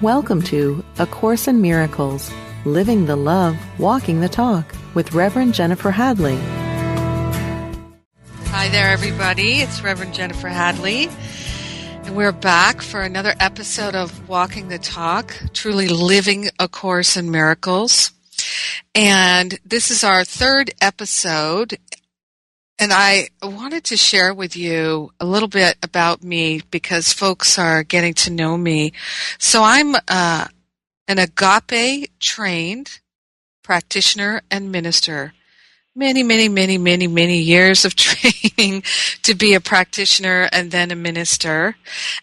Welcome to A Course in Miracles, Living the Love, Walking the Talk with Reverend Jennifer Hadley. Hi there, everybody. It's Reverend Jennifer Hadley, and we're back for another episode of Walking the Talk, truly living A Course in Miracles. And this is our third episode, and I wanted to share with you a little bit about me because folks are getting to know me. So I'm an agape-trained practitioner and minister. Many years of training to be a practitioner and then a minister.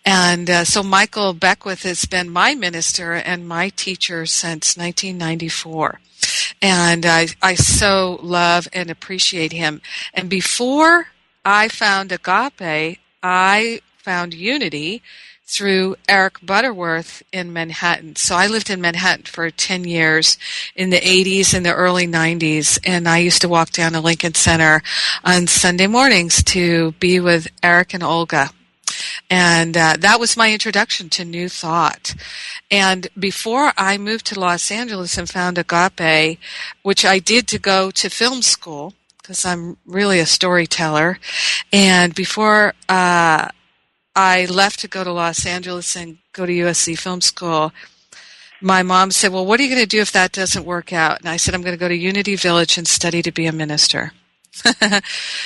And so Michael Beckwith has been my minister and my teacher since 1994. And I so love and appreciate him. And before I found Agape, I found Unity through Eric Butterworth in Manhattan. So I lived in Manhattan for 10 years in the 80s and the early 90s, and I used to walk down to Lincoln Center on Sunday mornings to be with Eric and Olga. And that was my introduction to New Thought. And before I moved to Los Angeles and found Agape, which I did to go to film school, because I'm really a storyteller, and before I left to go to Los Angeles and go to USC Film School, my mom said, well, what are you going to do if that doesn't work out? And I said, I'm going to go to Unity Village and study to be a minister.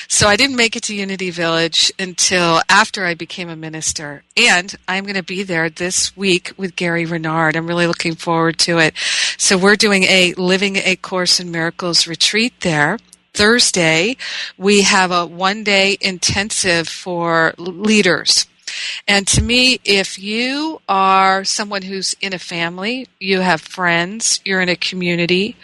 So I didn't make it to Unity Village until after I became a minister. And I'm going to be there this week with Gary Renard. I'm really looking forward to it. So we're doing a Living a Course in Miracles retreat there. Thursday, we have a one-day intensive for leaders. And to me, if you are someone who's in a family, you have friends, you're in a community,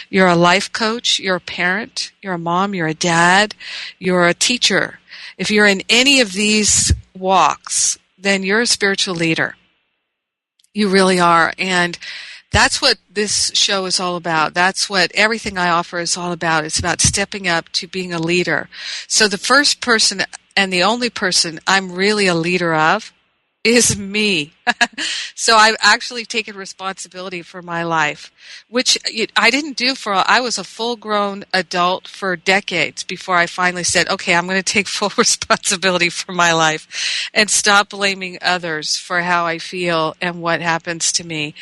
you're a life coach, you're a parent, you're a mom, you're a dad, you're a teacher. If you're in any of these walks, then you're a spiritual leader. You really are. And that's what this show is all about. That's what everything I offer is all about. It's about stepping up to being a leader. So the first person and the only person I'm really a leader of is me. So I've actually taken responsibility for my life, which I didn't do I was a full-grown adult for decades before I finally said, okay, I'm going to take full responsibility for my life and stop blaming others for how I feel and what happens to me.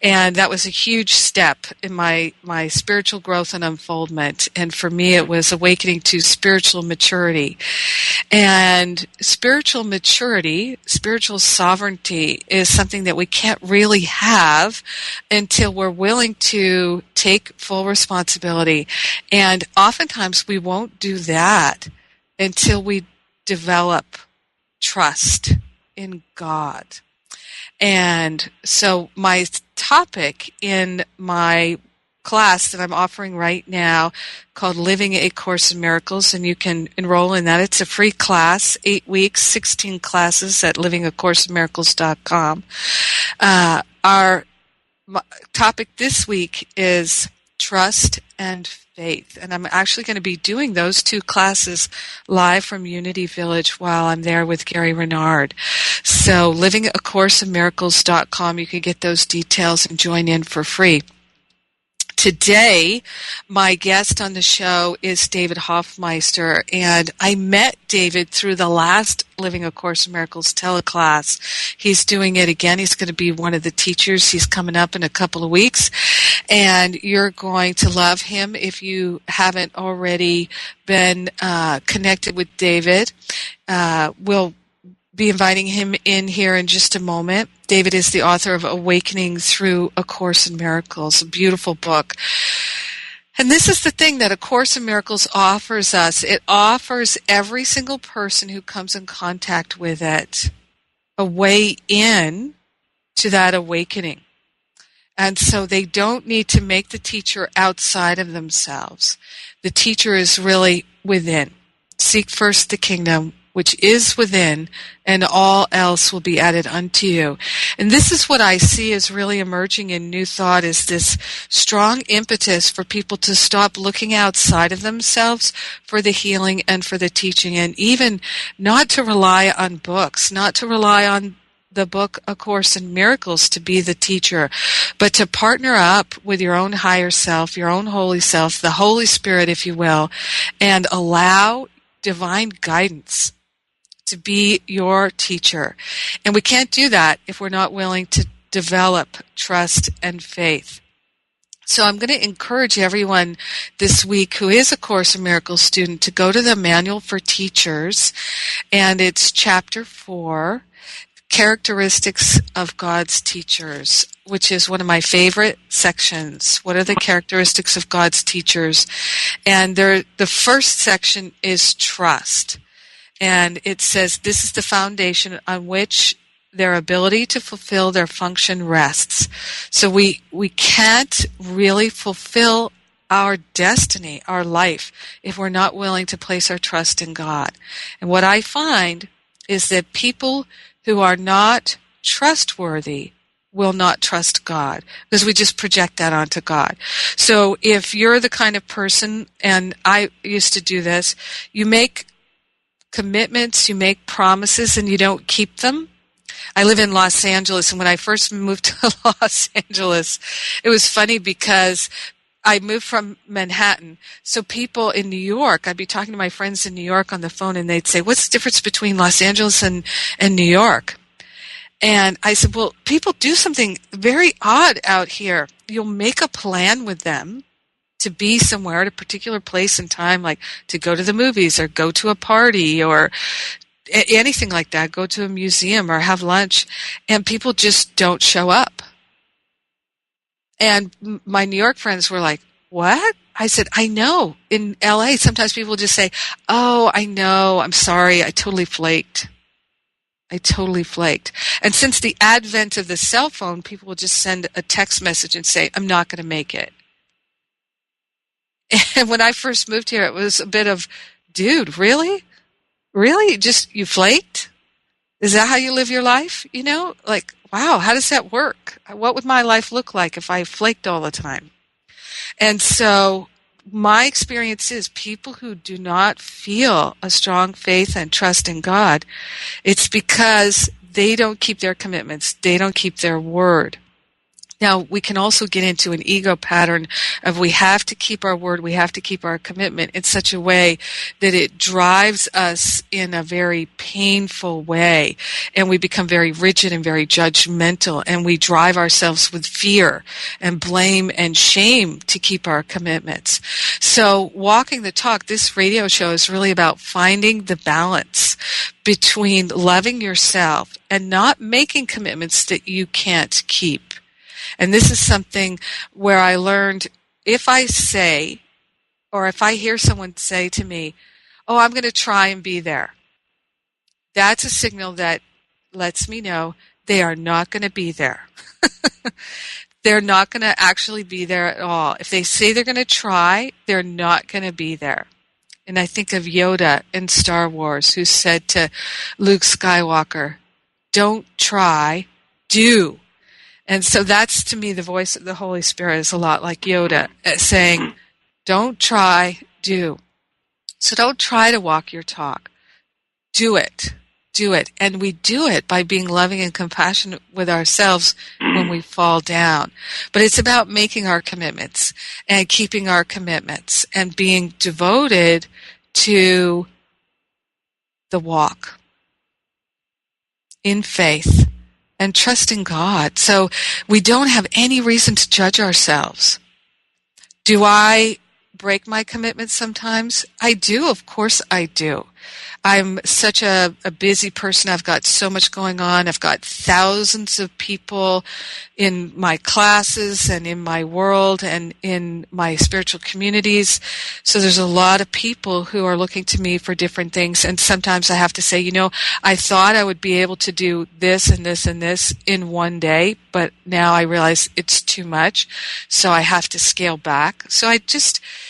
And that was a huge step in my spiritual growth and unfoldment. And for me, it was awakening to spiritual maturity. And spiritual maturity, spiritual sovereignty is something that we can't really have until we're willing to take full responsibility. And oftentimes we won't do that until we develop trust in God. And so my topic in my class that I'm offering right now called Living a Course in Miracles, and you can enroll in that. It's a free class, 8 weeks, 16 classes at livingacourseofmiracles.com. Our topic this week is trust and faith, and I'm actually going to be doing those two classes live from Unity Village while I'm there with Gary Renard. So livingacourseofmiracles.com, you can get those details and join in for free. Today, my guest on the show is David Hoffmeister, and I met David through the last Living A Course in Miracles teleclass. He's doing it again. He's going to be one of the teachers. He's coming up in a couple of weeks, and you're going to love him if you haven't already been connected with David. We'll be inviting him in here in just a moment. David is the author of Awakening Through A Course in Miracles, a beautiful book. And this is the thing that A Course in Miracles offers us. It offers every single person who comes in contact with it a way in to that awakening. And so they don't need to make the teacher outside of themselves. The teacher is really within. Seek first the kingdom which is within, and all else will be added unto you. And this is what I see as really emerging in New Thought, is this strong impetus for people to stop looking outside of themselves for the healing and for the teaching, and even not to rely on books, not to rely on the book A Course in Miracles to be the teacher, but to partner up with your own higher self, your own holy self, the Holy Spirit, if you will, and allow divine guidance to be your teacher. And we can't do that if we're not willing to develop trust and faith. So I'm going to encourage everyone this week who is a Course in Miracles student to go to the Manual for Teachers, and it's Chapter 4, Characteristics of God's Teachers, which is one of my favorite sections. What are the characteristics of God's teachers? And the first section is trust. And it says this is the foundation on which their ability to fulfill their function rests. So we can't really fulfill our destiny, our life, if we're not willing to place our trust in God. And what I find is that people who are not trustworthy will not trust God, because we just project that onto God. So if you're the kind of person, and I used to do this, you make commitments, you make promises, and you don't keep them. I live in Los Angeles, and when I first moved to Los Angeles, it was funny because I moved from Manhattan. So people in New York, I'd be talking to my friends in New York on the phone, and they'd say, what's the difference between Los Angeles and New York? And I said, well, people do something very odd out here. You'll make a plan with them to be somewhere at a particular place and time, like to go to the movies or go to a party or anything like that, go to a museum or have lunch, and people just don't show up. And my New York friends were like, what? I said, I know. In LA, sometimes people just say, oh, I know, I'm sorry, I totally flaked. And since the advent of the cell phone, people will just send a text message and say, I'm not going to make it. And when I first moved here, it was a bit of, dude, really? Really? Just, you flaked? Is that how you live your life? You know, like, wow, how does that work? What would my life look like if I flaked all the time? And so my experience is people who do not feel a strong faith and trust in God, it's because they don't keep their commitments. They don't keep their word. Now, we can also get into an ego pattern of we have to keep our word, we have to keep our commitment in such a way that it drives us in a very painful way, and we become very rigid and very judgmental, and we drive ourselves with fear and blame and shame to keep our commitments. So, Walking the Talk, this radio show is really about finding the balance between loving yourself and not making commitments that you can't keep. And this is something where I learned, if I say, or if I hear someone say to me, oh, I'm going to try and be there, that's a signal that lets me know they are not going to be there. They're not going to actually be there at all. If they say they're going to try, they're not going to be there. And I think of Yoda in Star Wars, who said to Luke Skywalker, don't try, do. And so that's, to me, the voice of the Holy Spirit is a lot like Yoda, saying, don't try, do. So don't try to walk your talk. Do it. Do it. And we do it by being loving and compassionate with ourselves when we fall down. But it's about making our commitments and keeping our commitments and being devoted to the walk in faith and trusting God. So we don't have any reason to judge ourselves. Do I break my commitments sometimes? I do. Of course I do. I'm such a busy person. I've got so much going on. I've got thousands of people in my classes and in my world and in my spiritual communities. So there's a lot of people who are looking to me for different things. And sometimes I have to say, I thought I would be able to do this and this and this in one day, but now I realize it's too much. So I have to scale back. So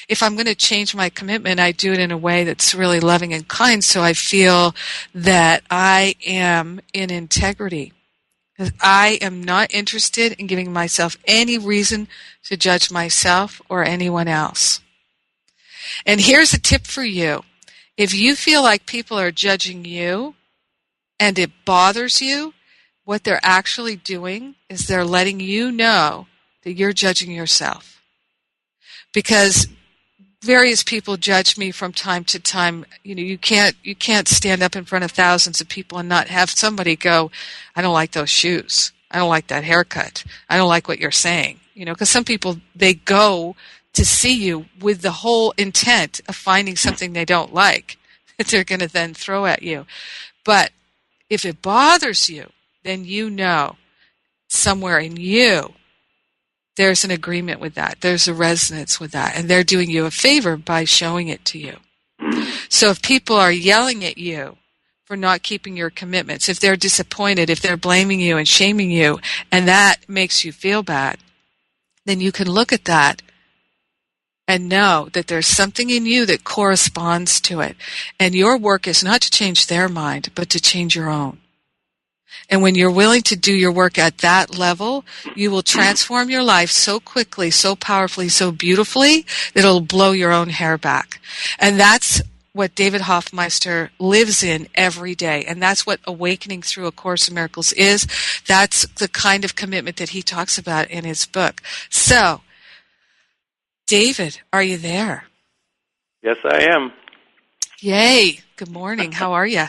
if I'm going to change my commitment, I do it in a way that's really loving and kind, so I feel that I am in integrity. I am not interested in giving myself any reason to judge myself or anyone else. And here's a tip for you. If you feel like people are judging you and it bothers you, what they're actually doing is they're letting you know that you're judging yourself. Because various people judge me from time to time. You can't stand up in front of thousands of people and not have somebody go, I don't like those shoes. I don't like that haircut. I don't like what you're saying. Because some people, they go to see you with the whole intent of finding something they don't like that they're going to then throw at you. But if it bothers you, then somewhere in you, there's an agreement with that. There's a resonance with that. And they're doing you a favor by showing it to you. So if people are yelling at you for not keeping your commitments, if they're disappointed, if they're blaming you and shaming you, and that makes you feel bad, then you can look at that and know that there's something in you that corresponds to it. And your work is not to change their mind, but to change your own. And when you're willing to do your work at that level, you will transform your life so quickly, so powerfully, so beautifully that it'll blow your own hair back. And that's what David Hoffmeister lives in every day. And that's what Awakening Through A Course in Miracles is. That's the kind of commitment that he talks about in his book. So, David, are you there? Yes, I am. Yay. Good morning. How are you?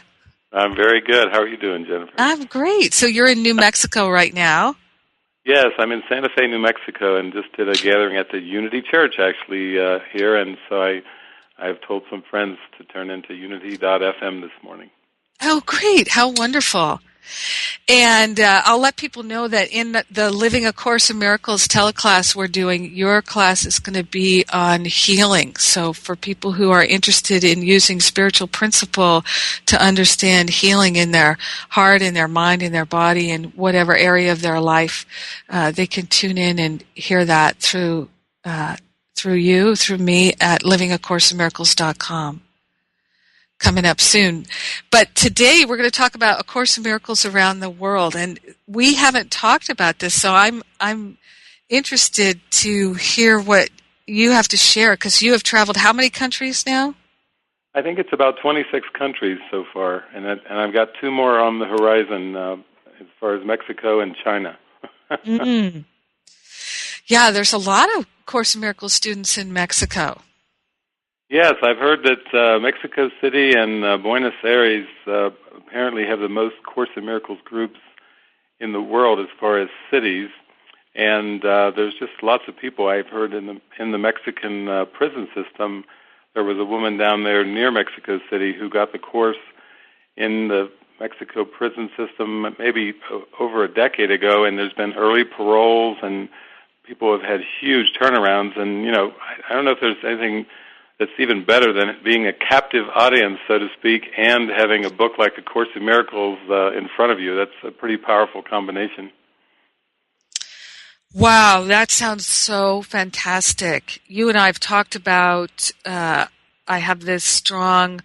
I'm very good. How are you doing, Jennifer? I'm great. So you're in New Mexico right now? Yes, I'm in Santa Fe, New Mexico, and just did a gathering at the Unity Church, actually, here. And so I've told some friends to turn into unity.fm this morning. Oh, great. How wonderful. And I'll let people know that in the Living A Course in Miracles teleclass we're doing, your class is going to be on healing. So for people who are interested in using spiritual principle to understand healing in their heart, in their mind, in their body, in whatever area of their life, they can tune in and hear that through me at livingacourseofmiracles.com. Coming up soon. But today we're going to talk about A Course in Miracles around the world, and we haven't talked about this, so I'm interested to hear what you have to share, because you have traveled how many countries now? I think it's about 26 countries so far, and I've got 2 more on the horizon as far as Mexico and China. Mm-hmm. Yeah, there's a lot of Course in Miracles students in Mexico. Yes, I've heard that Mexico City and Buenos Aires apparently have the most Course in Miracles groups in the world as far as cities, and there's just lots of people. I've heard in the Mexican prison system, there was a woman down there near Mexico City who got the course in the Mexico prison system maybe over a decade ago, and there's been early paroles, and people have had huge turnarounds, and I don't know if there's anything that's even better than being a captive audience, so to speak, and having a book like A Course in Miracles in front of you. That's a pretty powerful combination. Wow, that sounds so fantastic. You and I have talked about, I have this strong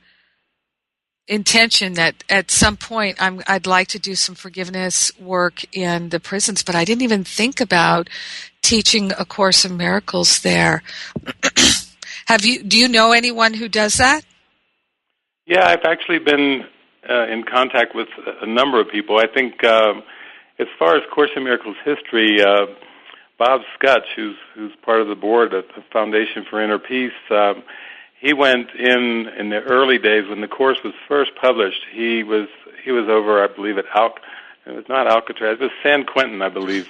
intention that at some point I'd like to do some forgiveness work in the prisons, but I didn't even think about teaching A Course in Miracles there. Do you know anyone who does that? Yeah, I've actually been in contact with a number of people. I think as far as Course in Miracles history, Bob Scutch, who's part of the board at the Foundation for Inner Peace, he went in the early days when the course was first published. He was over, I believe, it was not Alcatraz, it was San Quentin, I believe,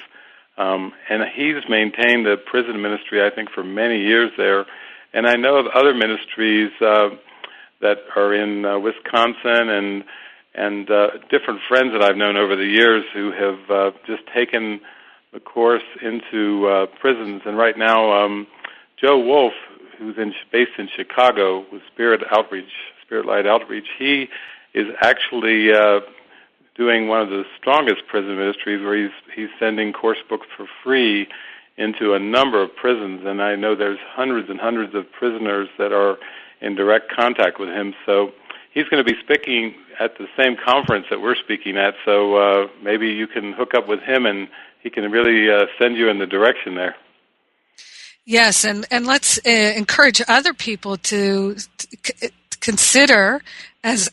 and he's maintained a prison ministry, I think, for many years there. And I know of other ministries that are in Wisconsin and different friends that I've known over the years who have just taken the course into prisons. And right now, Joe Wolf, who's based in Chicago with Spirit Light Outreach, he is actually doing one of the strongest prison ministries where he's sending course books for free into a number of prisons, and I know there's hundreds and hundreds of prisoners that are in direct contact with him. So he's going to be speaking at the same conference that we're speaking at, so maybe you can hook up with him and he can really send you in the direction there. Yes, and let's encourage other people to consider as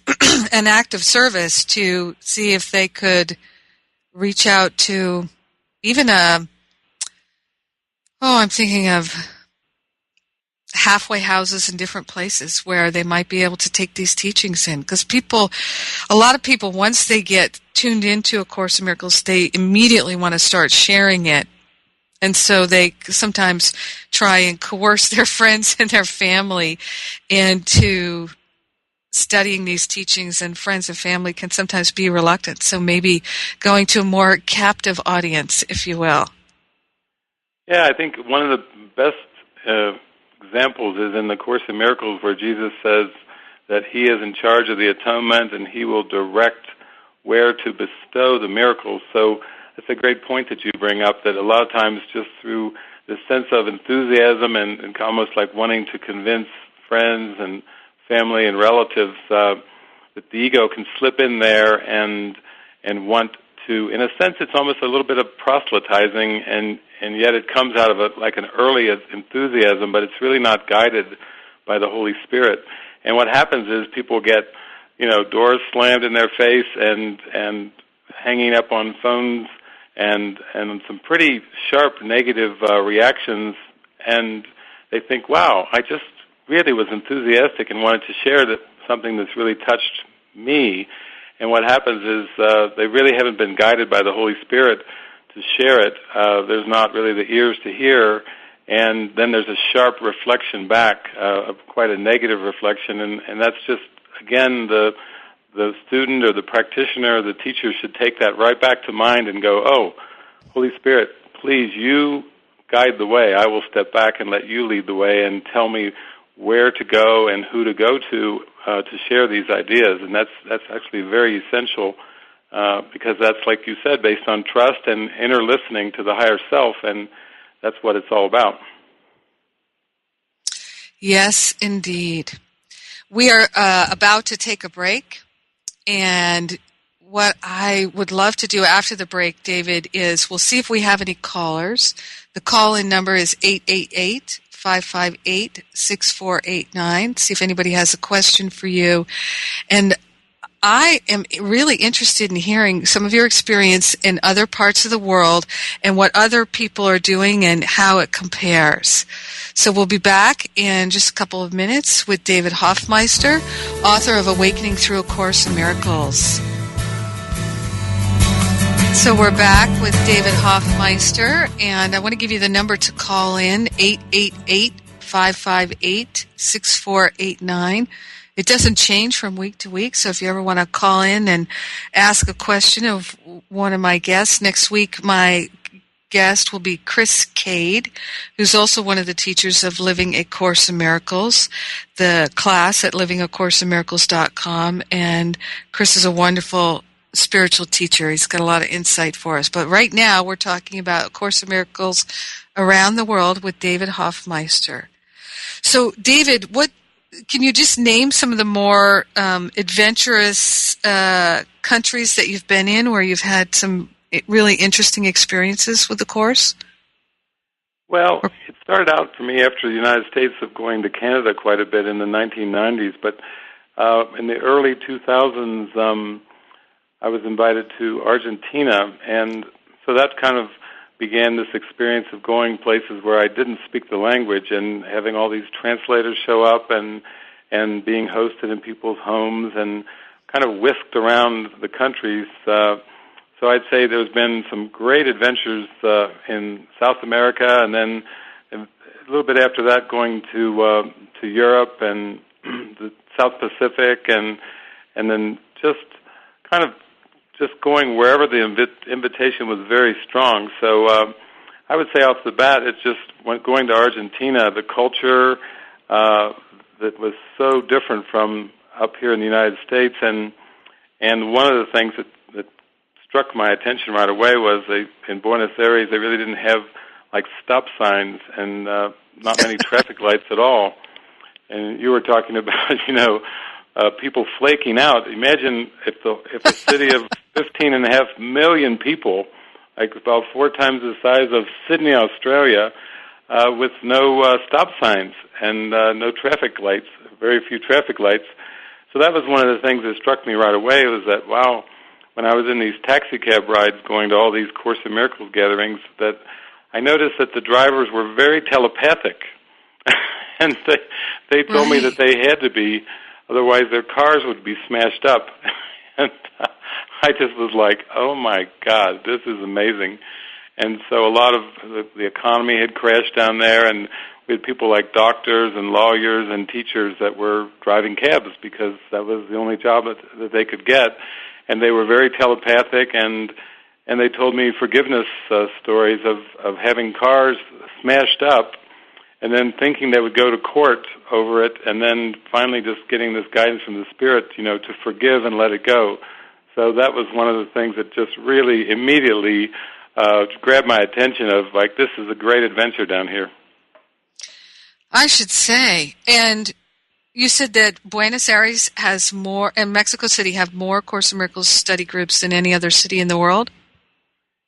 an act of service to see if they could reach out to even I'm thinking of halfway houses in different places where they might be able to take these teachings in. Because a lot of people, once they get tuned into A Course in Miracles, they immediately want to start sharing it. And so they sometimes try and coerce their friends and their family into studying these teachings, and friends and family can sometimes be reluctant. So maybe going to a more captive audience, if you will. Yeah, I think one of the best examples is in the Course in Miracles, where Jesus says that He is in charge of the atonement and He will direct where to bestow the miracles. So it's a great point that you bring up, that a lot of times just through this sense of enthusiasm and almost like wanting to convince friends and family and relatives, that the ego can slip in there and want to, in a sense, it's almost a little bit of proselytizing, and yet it comes out of like an early enthusiasm, but it's really not guided by the Holy Spirit. And what happens is people get, doors slammed in their face and hanging up on phones and some pretty sharp negative reactions, and they think, wow, I just really was enthusiastic and wanted to share something that's really touched me. And what happens is they really haven't been guided by the Holy Spirit to share it. There's not really the ears to hear, and then there's a sharp reflection back, quite a negative reflection, and that's just, again, the student or the practitioner or the teacher should take that right back to mind and go, oh, Holy Spirit, please, you guide the way. I will step back and let you lead the way and tell me where to go and who to go to share these ideas. And that's actually very essential because that's, like you said, based on trust and inner listening to the higher self, and that's what it's all about. Yes, indeed. We are about to take a break, and what I would love to do after the break, David, is we'll see if we have any callers. The call-in number is 888-558-6489. See if anybody has a question for you. And I am really interested in hearing some of your experience in other parts of the world and what other people are doing and how it compares. So we'll be back in just a couple of minutes with David Hoffmeister, author of Awakening Through A Course in Miracles. So we're back with David Hoffmeister, and I want to give you the number to call in, 888-558-6489. It doesn't change from week to week, so if you ever want to call in and ask a question of one of my guests, next week my guest will be Chris Cade, who's also one of the teachers of Living A Course in Miracles, the class at livingacourseofmiracles.com, and Chris is a wonderful spiritual teacher. He's got a lot of insight for us. But right now we're talking about A Course in Miracles around the world with David Hoffmeister. So, David, can you just name some of the more adventurous countries that you've been in where you've had some really interesting experiences with the Course? Well, it started out for me after the United States of going to Canada quite a bit in the 1990s, but in the early 2000s, I was invited to Argentina, and so that kind of began this experience of going places where I didn't speak the language and having all these translators show up and being hosted in people's homes and kind of whisked around the countries. So I'd say there's been some great adventures in South America, and then a little bit after that going to Europe and the South Pacific, and then just kind of going wherever the invitation was very strong. So I would say off the bat, it's just going to Argentina, the culture that was so different from up here in the United States. And one of the things that struck my attention right away was in Buenos Aires, they really didn't have like stop signs and not many traffic lights at all. And you were talking about, people flaking out. Imagine if a city of 15.5 million people, like about 4 times the size of Sydney, Australia, with no stop signs and no traffic lights, very few traffic lights. So that was one of the things that struck me right away, was that, wow, when I was in these taxi cab rides going to all these Course in Miracles gatherings, that I noticed that the drivers were very telepathic. And they told me that they had to be, otherwise their cars would be smashed up. And I just was like, oh my God, this is amazing. And so a lot of the economy had crashed down there, and we had people like doctors and lawyers and teachers that were driving cabs because that was the only job that they could get. And they were very telepathic, and they told me forgiveness stories of having cars smashed up and then thinking they would go to court over it, and then finally just getting this guidance from the Spirit, to forgive and let it go. So that was one of the things that just really immediately grabbed my attention of, like, this is a great adventure down here. I should say. And you said that Buenos Aires has more, and Mexico City have more Course in Miracles study groups than any other city in the world?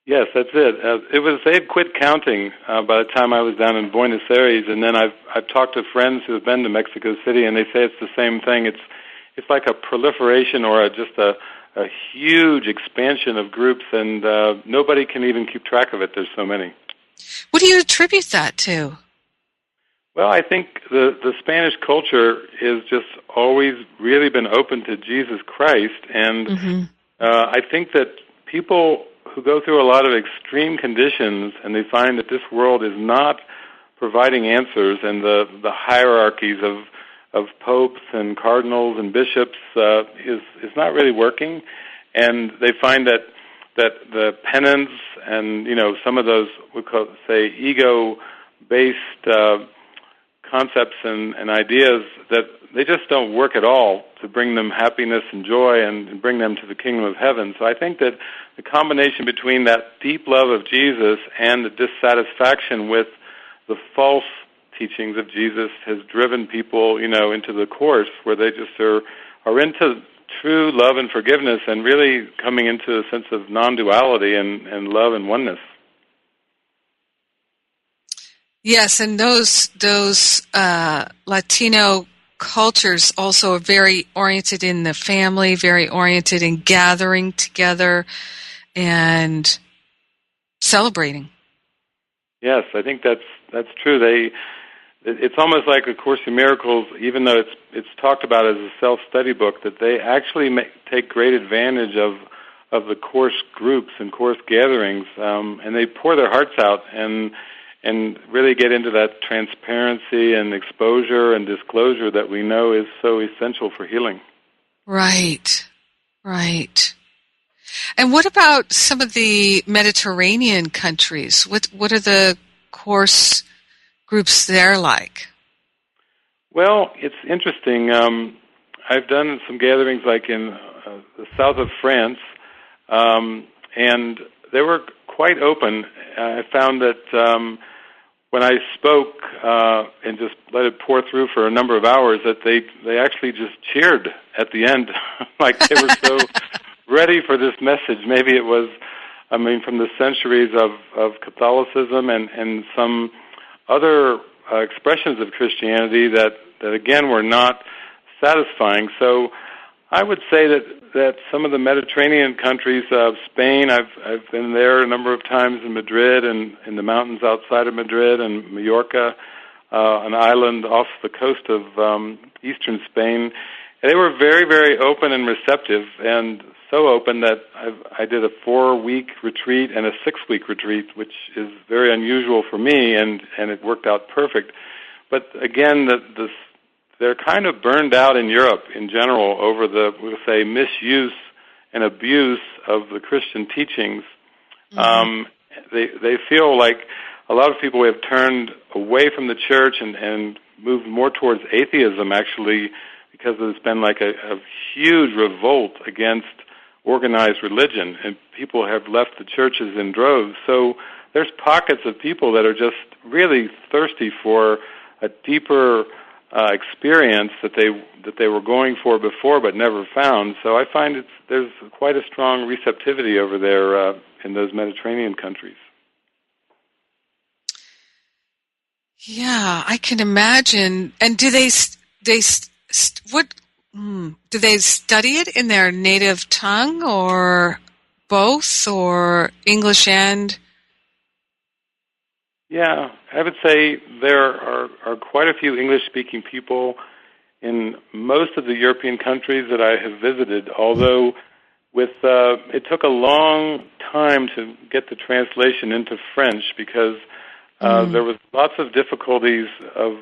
Yes, that's it. They had quit counting by the time I was down in Buenos Aires, and then I've talked to friends who have been to Mexico City, and they say it's the same thing. It's like a proliferation or just a huge expansion of groups, and nobody can even keep track of it. There's so many. What do you attribute that to? Well, I think the Spanish culture has just always really been open to Jesus Christ, and I think that people who go through a lot of extreme conditions and they find that this world is not providing answers, and the hierarchies of popes and cardinals and bishops is not really working, and they find that the penance and some of those we call say ego-based concepts and ideas, that they just don't work at all to bring them happiness and joy and bring them to the kingdom of heaven. So I think that the combination between that deep love of Jesus and the dissatisfaction with the false teachings of Jesus has driven people, into the Course, where they just are into true love and forgiveness and really coming into a sense of non-duality and love and oneness. Yes, and those Latino cultures also are very oriented in the family, very oriented in gathering together and celebrating. Yes, I think that's true. It's almost like A Course in Miracles, even though it's talked about as a self-study book, that they actually take great advantage of the Course groups and Course gatherings, and they pour their hearts out and really get into that transparency and exposure and disclosure that we know is so essential for healing. Right. And what about some of the Mediterranean countries? What are the Course groups there like? Well, it's interesting. I've done some gatherings like in the south of France, and they were quite open. I found that when I spoke and just let it pour through for a number of hours, that they actually just cheered at the end, like they were so ready for this message. Maybe it was, from the centuries of Catholicism and some other expressions of Christianity that again were not satisfying. So I would say that some of the Mediterranean countries, Spain, I've been there a number of times, in Madrid and in the mountains outside of Madrid, and Mallorca, an island off the coast of eastern Spain. And they were very, very open and receptive, and so open that I did a 4-week retreat and a 6-week retreat, which is very unusual for me, and it worked out perfect. But again, they're kind of burned out in Europe in general over the, we'll say, misuse and abuse of the Christian teachings. Mm-hmm. They feel like a lot of people have turned away from the church and moved more towards atheism, actually, because there's been like a huge revolt against organized religion, and people have left the churches in droves. So there's pockets of people that are just really thirsty for a deeper experience that they were going for before but never found. So I find there's quite a strong receptivity over there in those Mediterranean countries. Yeah, I can imagine. And do they what Do they study it in their native tongue or both, or English and? Yeah, I would say there are quite a few English-speaking people in most of the European countries that I have visited, although it took a long time to get the translation into French because there was lots of difficulties of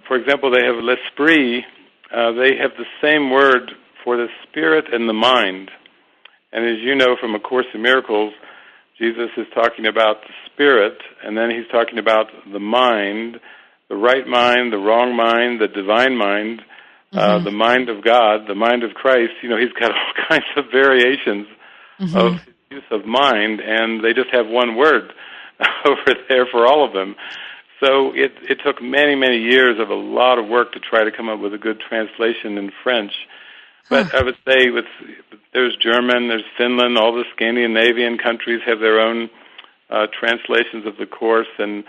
for example, they have l'esprit. They have the same word for the spirit and the mind. And as you know from A Course in Miracles, Jesus is talking about the spirit, and then he's talking about the mind, the right mind, the wrong mind, the divine mind, the mind of God, the mind of Christ. You know, he's got all kinds of variations of use of mind, and they just have one word over there for all of them. So it took many, many years of a lot of work to try to come up with a good translation in French. But I would say there's German, there's Finland, all the Scandinavian countries have their own translations of the Course, and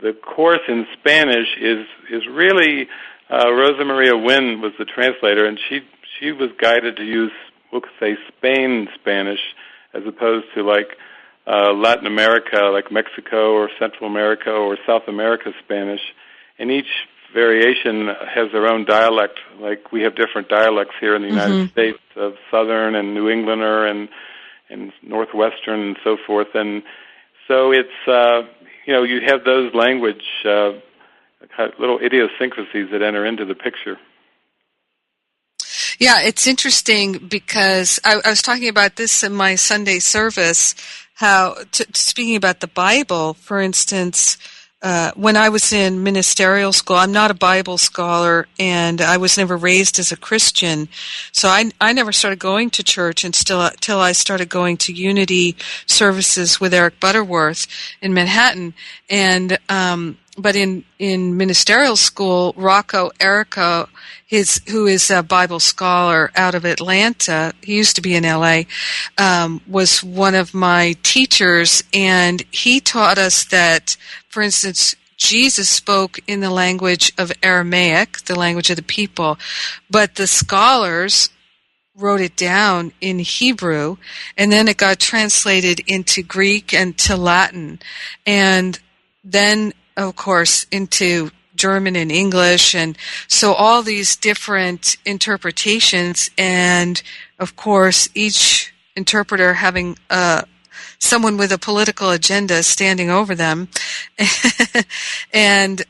the Course in Spanish is really Rosa Maria Wynn was the translator, and she was guided to use, we'll say, Spain Spanish as opposed to like Latin America, like Mexico or Central America or South America Spanish, and each variation has their own dialect. Like we have different dialects here in the United States of Southern and New Englander and Northwestern and so forth. And so it's, you have those language, little idiosyncrasies that enter into the picture. Yeah, it's interesting because I was talking about this in my Sunday service, how, speaking about the Bible, for instance, when I was in ministerial school, I'm not a Bible scholar, and I was never raised as a Christian, so I never started going to church until I started going to Unity services with Eric Butterworth in Manhattan, and but in ministerial school, Rocco Errico, who is a Bible scholar out of Atlanta, he used to be in L.A., was one of my teachers, and he taught us that, for instance, Jesus spoke in the language of Aramaic, the language of the people, but the scholars wrote it down in Hebrew, and then it got translated into Greek and to Latin, and then, of course, into German and English, and so all these different interpretations, and of course each interpreter having someone with a political agenda standing over them, and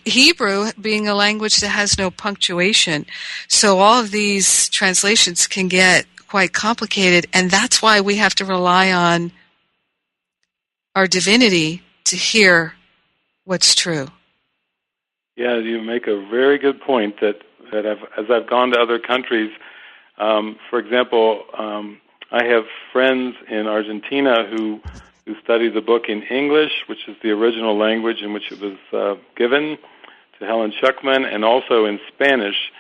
Hebrew being a language that has no punctuation. So all of these translations can get quite complicated, and that's why we have to rely on our divinity to hear what's true. Yeah, you make a very good point that as I've gone to other countries, for example, I have friends in Argentina who study the book in English, which is the original language in which it was given to Helen Schuckman, and also in Spanish.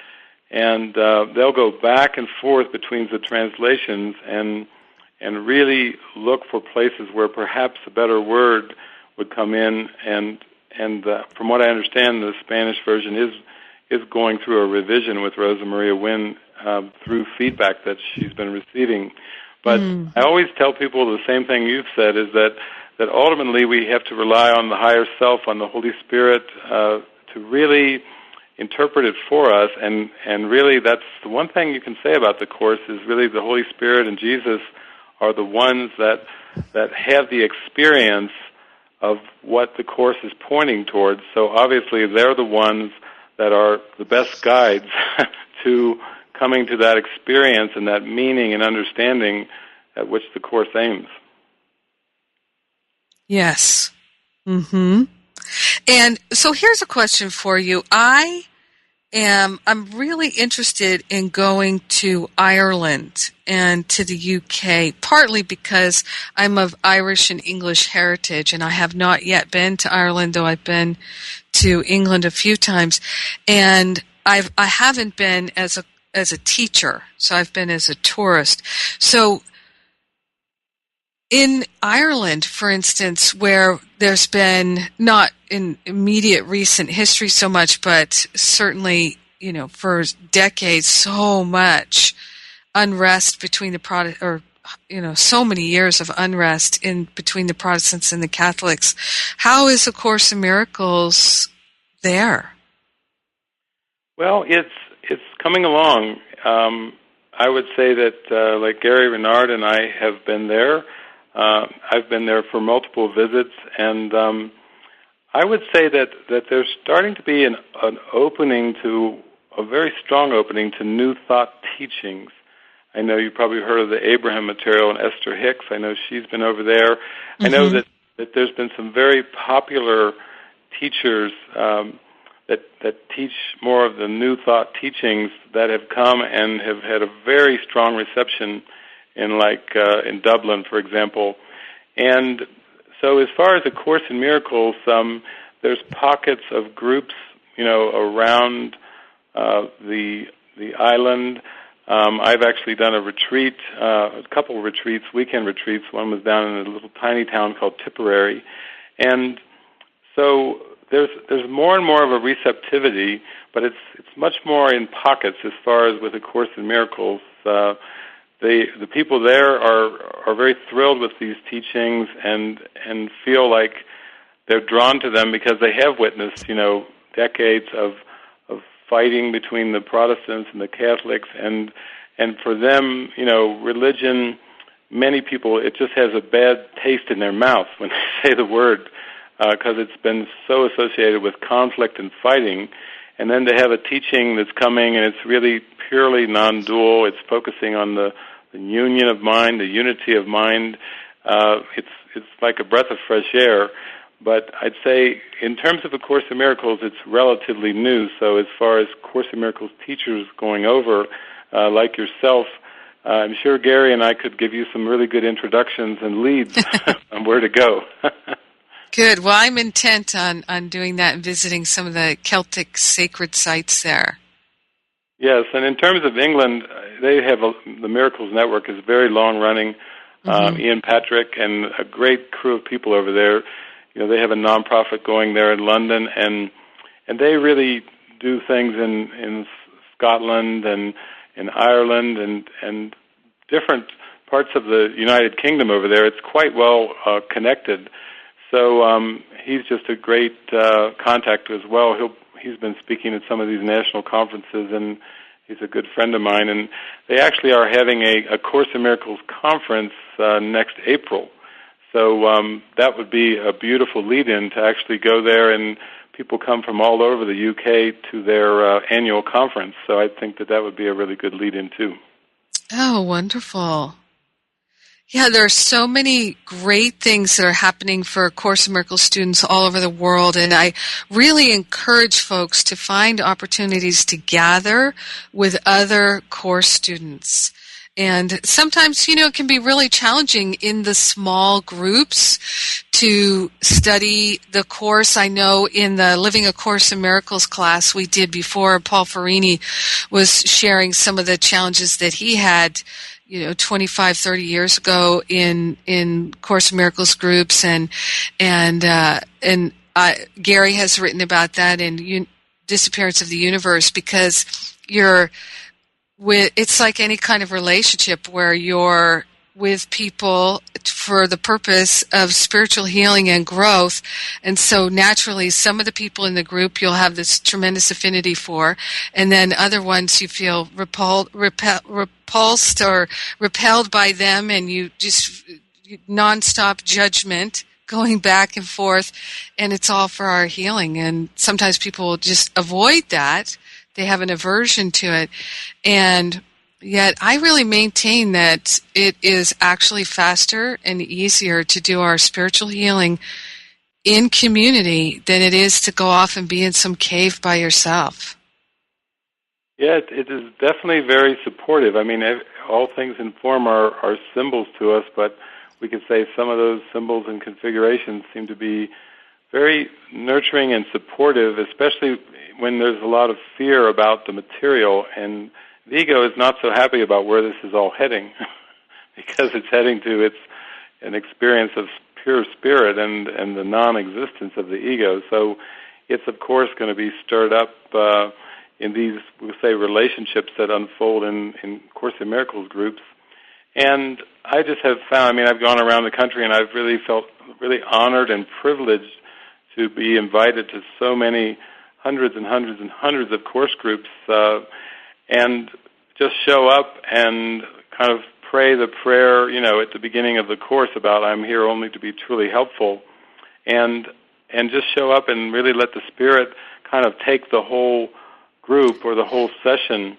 And they'll go back and forth between the translations and really look for places where perhaps a better word would come in, and from what I understand, the Spanish version is going through a revision with Rosa Maria Wynn through feedback that she's been receiving. But I always tell people the same thing you've said, is that ultimately we have to rely on the higher self, on the Holy Spirit, to really interpret it for us. And really that's the one thing you can say about the Course, is really the Holy Spirit and Jesus are the ones that have the experience of what the Course is pointing towards. So obviously they're the ones that are the best guides to coming to that experience and that meaning and understanding at which the Course aims. Yes. And so here's a question for you. I'm really interested in going to Ireland and to the UK, partly because I'm of Irish and English heritage, and I have not yet been to Ireland, though I've been to England a few times. And I haven't been as a teacher, so I've been as a tourist. So In Ireland, for instance, where there's been, not in immediate recent history so much, but certainly, for decades, so much unrest between so many years of unrest in between the Protestants and the Catholics. How is A Course in Miracles there? Well, it's coming along. I would say that, like Gary Renard and I have been there. I've been there for multiple visits, and I would say that there's starting to be an opening to, a very strong opening to new thought teachings. I know you probably heard of the Abraham material and Esther Hicks. I know she's been over there. Mm-hmm. I know that there's been some very popular teachers that teach more of the new thought teachings that have come and have had a very strong reception in Dublin, for example. And so as far as A Course in Miracles, there's pockets of groups, around the island. I've actually done a retreat, a couple of retreats, weekend retreats. One was down in a little tiny town called Tipperary. And so there's more and more of a receptivity, but it's much more in pockets as far as with A Course in Miracles. The people there are very thrilled with these teachings and feel like they're drawn to them because they have witnessed, decades of fighting between the Protestants and the Catholics, and for them, religion, many people, it just has a bad taste in their mouth when they say the word, because it's been so associated with conflict and fighting. And then they have a teaching that's coming, and it's really purely non-dual. It's focusing on the union of mind, the unity of mind. It's like a breath of fresh air. But I'd say in terms of A Course in Miracles, it's relatively new. So as far as Course in Miracles teachers going over, like yourself, I'm sure Gary and I could give you some really good introductions and leads on where to go. Good. Well, I'm intent on doing that and visiting some of the Celtic sacred sites there. Yes, and in terms of England, they have the Miracles Network is very long-running. Mm-hmm. Ian Patrick and a great crew of people over there. They have a nonprofit going there in London, and they really do things in Scotland and in Ireland and different parts of the United Kingdom over there. It's quite well connected. So he's just a great contact as well. He's been speaking at some of these national conferences, and he's a good friend of mine. And they actually are having a Course in Miracles conference next April. So that would be a beautiful lead-in to actually go there, and people come from all over the UK to their annual conference. So I think that would be a really good lead-in, too. Oh, wonderful. Yeah, there are so many great things that are happening for Course in Miracles students all over the world, and I really encourage folks to find opportunities to gather with other Course students. And sometimes, it can be really challenging in the small groups to study the Course. I know in the Living A Course in Miracles class we did before, Paul Farini was sharing some of the challenges that he had 25, 30 years ago in Course in Miracles groups, and Gary has written about that in Disappearance of the Universe, because it's like any kind of relationship where you're with people for the purpose of spiritual healing and growth. And so naturally, some of the people in the group you'll have this tremendous affinity for, and then other ones you feel repulsed or repelled by them, and you just nonstop judgment going back and forth, and it's all for our healing. And sometimes people will just avoid that. They have an aversion to it. And yet I really maintain that it is actually faster and easier to do our spiritual healing in community than it is to go off and be in some cave by yourself. Yeah, it is definitely very supportive. I mean, all things in form are symbols to us, but we could say some of those symbols and configurations seem to be very nurturing and supportive, especially when there's a lot of fear about the material, and the ego is not so happy about where this is all heading because it's heading to its an experience of pure spirit and the non-existence of the ego. So it's, of course, going to be stirred up in these, we'll say, relationships that unfold in Course in Miracles groups. And I just have found, I've gone around the country and I've really felt really honored and privileged to be invited to so many hundreds and hundreds and hundreds of course groups and just show up and kind of pray the prayer, at the beginning of the course about I'm here only to be truly helpful, and just show up and really let the Spirit kind of take the whole group or the whole session.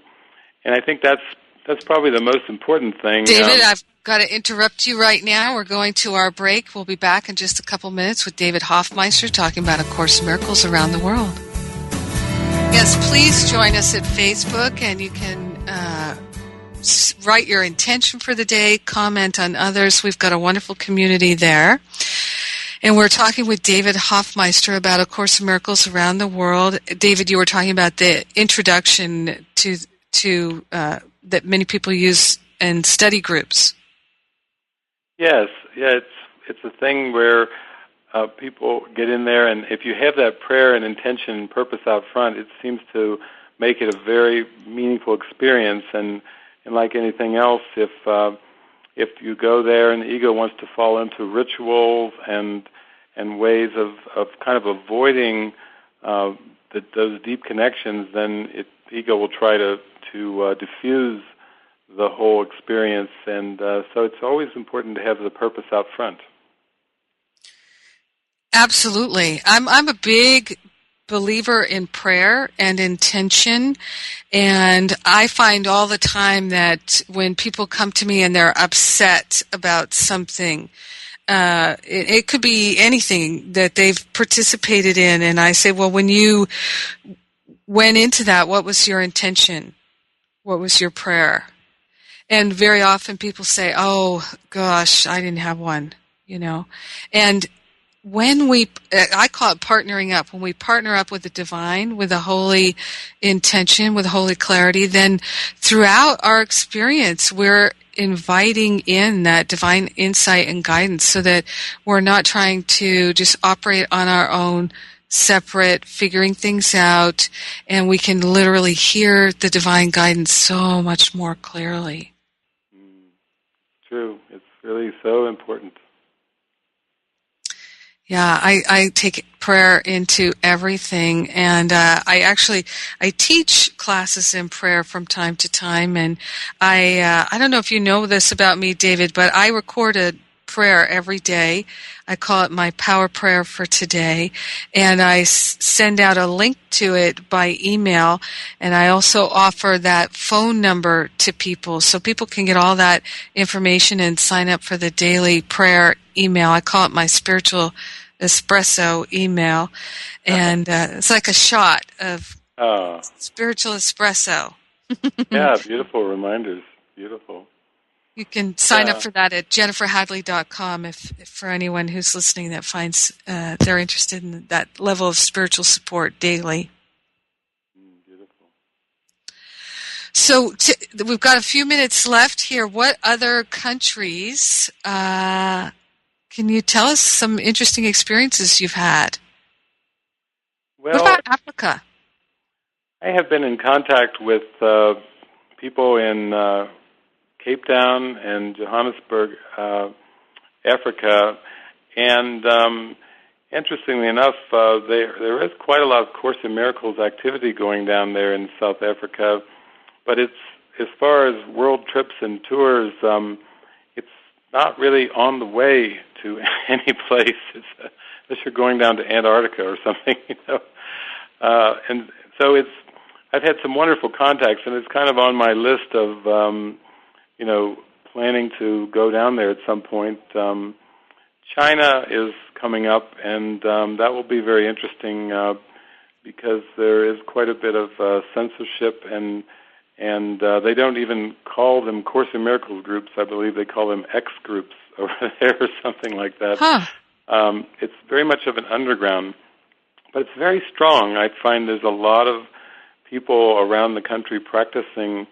And I think that's probably the most important thing. David, I've got to interrupt you right now. We're going to our break. We'll be back in just a couple minutes with David Hoffmeister talking about A Course in Miracles around the world. Yes, please join us at Facebook, and you can write your intention for the day, comment on others. We've got a wonderful community there. And we're talking with David Hoffmeister about A Course in Miracles around the world. David, you were talking about the introduction to that many people use in study groups. Yes, it's a thing where people get in there, and if you have that prayer and intention and purpose out front, it seems to make it a very meaningful experience. And like anything else, if you go there and the ego wants to fall into rituals and ways of kind of avoiding those deep connections, then the ego will try to diffuse the whole experience. And so it's always important to have the purpose out front. Absolutely. I'm a big believer in prayer and intention, and I find all the time that when people come to me and they're upset about something, it could be anything that they've participated in, and I say, well, when you went into that, what was your intention? What was your prayer? And very often people say, oh, gosh, I didn't have one, And when I call it partnering up, when we partner up with the divine, with a holy intention, with holy clarity, then throughout our experience, we're inviting in that divine insight and guidance so that we're not trying to just operate on our own, separate, figuring things out, and we can literally hear the divine guidance so much more clearly. True. It's really so important. Yeah, I take prayer into everything, and I teach classes in prayer from time to time, and I don't know if you know this about me, David, but I record a prayer every day. I call it my power prayer for today, and I send out a link to it by email, and I also offer that phone number to people so people can get all that information and sign up for the daily prayer email. I call it my spiritual espresso email, and it's like a shot of spiritual espresso. Yeah, beautiful reminders. Beautiful. You can sign up for that at jenniferhadley.com if for anyone who's listening that finds they're interested in that level of spiritual support daily. Beautiful. So we've got a few minutes left here. What other countries can you tell us some interesting experiences you've had? Well, what about Africa? I have been in contact with people in Cape Town and Johannesburg, Africa, and interestingly enough, there is quite a lot of Course in Miracles activity going down there in South Africa, but it's, as far as world trips and tours, it's not really on the way to any place. Unless you're going down to Antarctica or something, and so I've had some wonderful contacts, and it's kind of on my list of planning to go down there at some point. China is coming up, and that will be very interesting because there is quite a bit of censorship, and they don't even call them Course in Miracles groups. I believe they call them X groups over there or something like that. Huh. It's very much of an underground, but it's very strong. I find there's a lot of people around the country practicing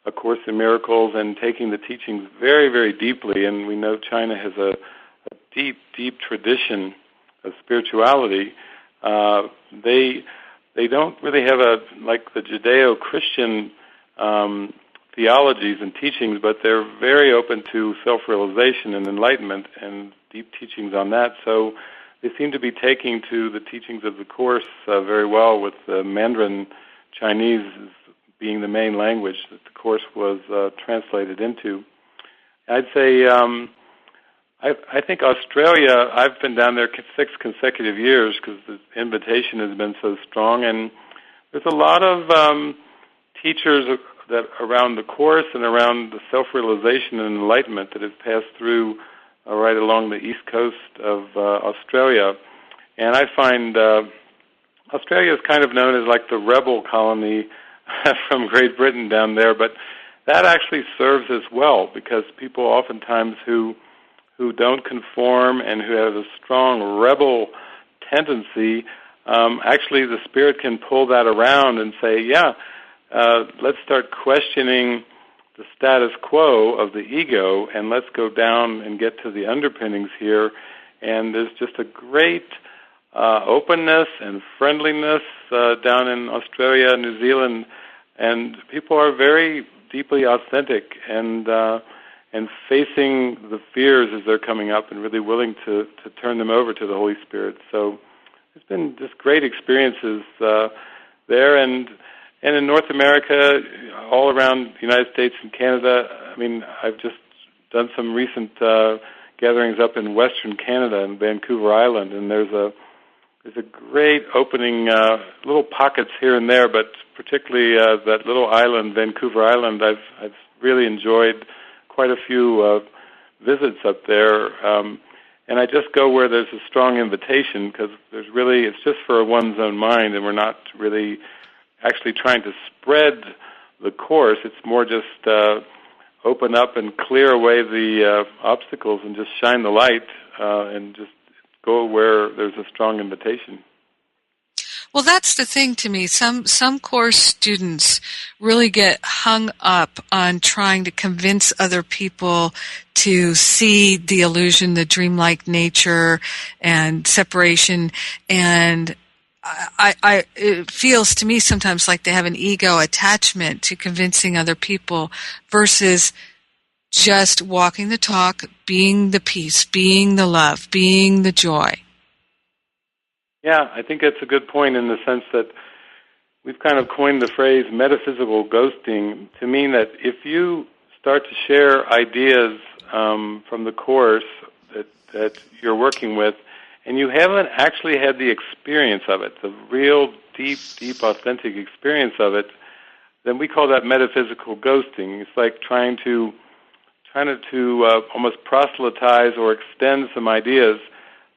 A Course in Miracles and taking the teachings very, very deeply, and we know China has a deep tradition of spirituality. They don't really have like the Judeo-Christian theologies and teachings, but they're very open to self-realization and enlightenment and deep teachings on that. So they seem to be taking to the teachings of the Course very well, with Mandarin Chinese being the main language that the Course was translated into. I'd say I think Australia, I've been down there 6 consecutive years because the invitation has been so strong, and there's a lot of teachers that around the Course and around the self-realization and enlightenment that have passed through right along the east coast of Australia. And I find Australia is kind of known as like the rebel colony from Great Britain down there, but that actually serves as well, because people oftentimes who don't conform and who have a strong rebel tendency, actually the Spirit can pull that around and say, let's start questioning the status quo of the ego, and let's go down and get to the underpinnings here. And there's just a great openness and friendliness down in Australia, New Zealand, and people are very deeply authentic and facing the fears as they're coming up and really willing to turn them over to the Holy Spirit. So it's been just great experiences there. And in North America, all around the United States and Canada, I mean, I've just done some recent gatherings up in Western Canada and Vancouver Island, and there's a great opening, little pockets here and there, but particularly that little island, Vancouver Island, I've really enjoyed quite a few visits up there. And I just go where there's a strong invitation, because it's just for one's own mind, and we're not really actually trying to spread the Course. It's more just open up and clear away the obstacles and just shine the light and just go where there's a strong invitation. Well, that's the thing to me. Some Course students really get hung up on trying to convince other people to see the illusion, the dreamlike nature and separation, and it feels to me sometimes like they have an ego attachment to convincing other people versus just walking the talk, being the peace, being the love, being the joy. Yeah, I think that's a good point, in the sense that we've kind of coined the phrase metaphysical ghosting to mean that if you start to share ideas from the Course that you're working with, and you haven't actually had the experience of it, the real deep, authentic experience of it, then we call that metaphysical ghosting. It's like trying to almost proselytize or extend some ideas,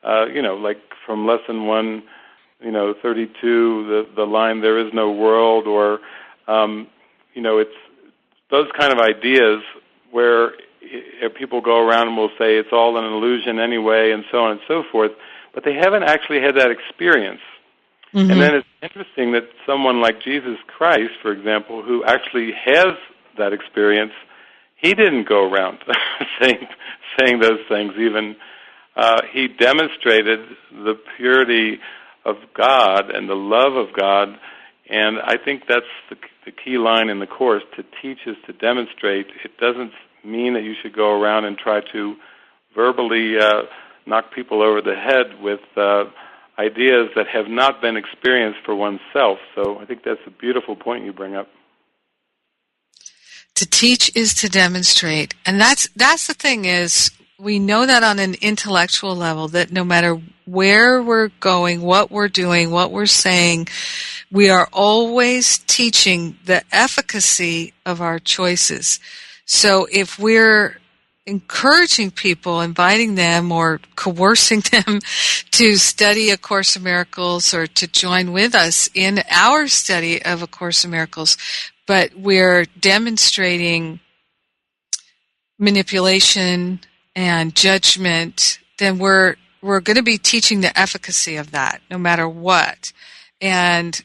like from lesson 1, 32, the line, there is no world, or, it's those kind of ideas where people go around and will say it's all an illusion anyway, and so on and so forth, but they haven't actually had that experience. Mm-hmm. And then it's interesting that someone like Jesus Christ, for example, who actually has that experience, he didn't go around saying those things even. He demonstrated the purity of God and the love of God, and I think that's the key line in the Course. To teach is to demonstrate. It doesn't mean that you should go around and try to verbally knock people over the head with ideas that have not been experienced for oneself. So I think that's a beautiful point you bring up. To teach is to demonstrate. And that's the thing is, we know that on an intellectual level, that no matter where we're going, what we're doing, what we're saying, we are always teaching the efficacy of our choices. So if we're encouraging people, inviting them or coercing them to study A Course in Miracles or to join with us in our study of A Course in Miracles, but we're demonstrating manipulation and judgment, then we're going to be teaching the efficacy of that no matter what. And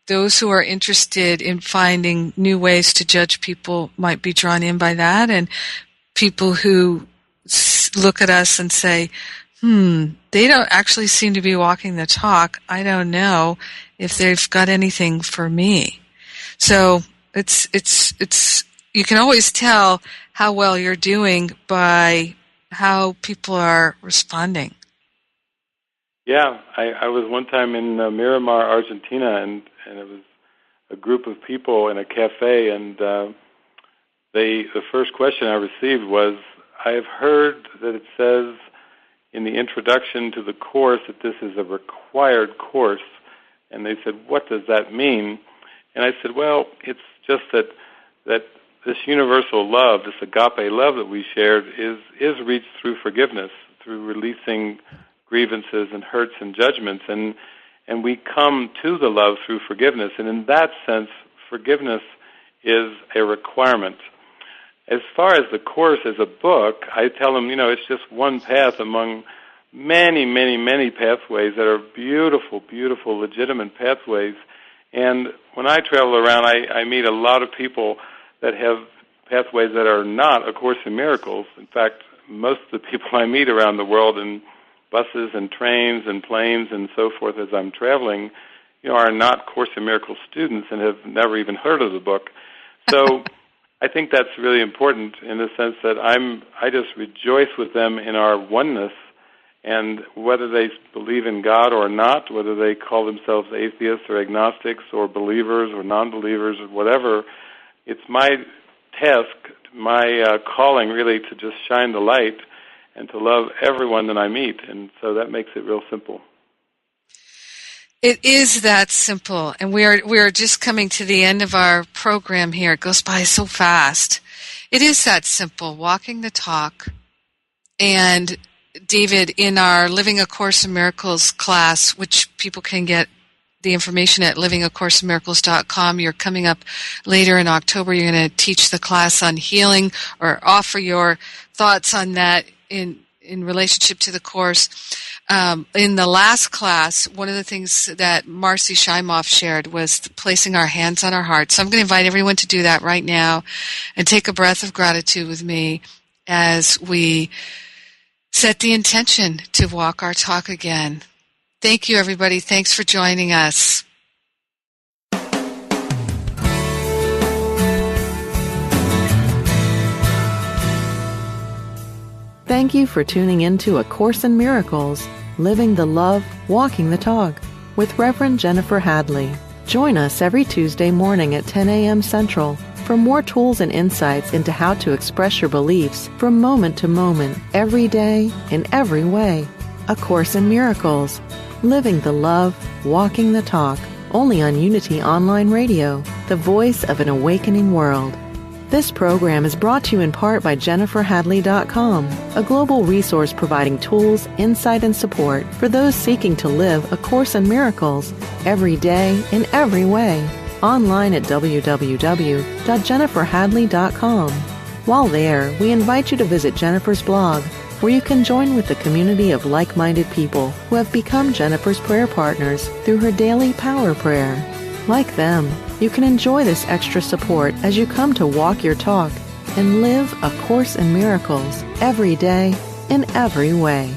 those who are interested in finding new ways to judge people might be drawn in by that, and people who look at us and say, they don't actually seem to be walking the talk. I don't know if they've got anything for me. So it's you can always tell how well you're doing by how people are responding. Yeah, I was one time in Miramar, Argentina, and it was a group of people in a cafe, and the first question I received was, I have heard that it says in the introduction to the course that this is a required course. And they said, what does that mean? And I said, well, it's just that this universal love, this agape love that we shared, is reached through forgiveness, through releasing grievances and hurts and judgments. And we come to the love through forgiveness. And in that sense, forgiveness is a requirement. As far as the Course as a book, I tell them, it's just one path among many, many, many pathways that are beautiful, beautiful, legitimate pathways. And when I travel around, I meet a lot of people that have pathways that are not A Course in Miracles. In fact, most of the people I meet around the world in buses and trains and planes and so forth as I'm traveling, are not Course in Miracles students and have never even heard of the book. So I think that's really important in the sense that I just rejoice with them in our oneness, and whether they believe in God or not, whether they call themselves atheists or agnostics or believers or non-believers or whatever, it's my task, my calling really to just shine the light and to love everyone that I meet, and so that makes it real simple. It is that simple, and we are just coming to the end of our program here. It goes by so fast. It is that simple, walking the talk. And David, in our Living A Course in Miracles class, which people can get the information at livingacourseofmiracles.com, you're coming up later in October. You're going to teach the class on healing or offer your thoughts on that in relationship to the Course. In the last class, one of the things that Marcy Shimoff shared was placing our hands on our hearts. So I'm going to invite everyone to do that right now and take a breath of gratitude with me as we set the intention to walk our talk again. Thank you, everybody. Thanks for joining us. Thank you for tuning in to A Course in Miracles, Living the Love, Walking the Talk, with Reverend Jennifer Hadley. Join us every Tuesday morning at 10 a.m. Central for more tools and insights into how to express your beliefs from moment to moment, every day, in every way. A Course in Miracles, Living the Love, Walking the Talk, only on Unity Online Radio, the voice of an awakening world. This program is brought to you in part by JenniferHadley.com, a global resource providing tools, insight, and support for those seeking to live A Course in Miracles every day in every way. Online at www.jenniferhadley.com. While there, we invite you to visit Jennifer's blog, where you can join with the community of like-minded people who have become Jennifer's prayer partners through her daily power prayer. Like them, you can enjoy this extra support as you come to walk your talk and live A Course in Miracles every day in every way.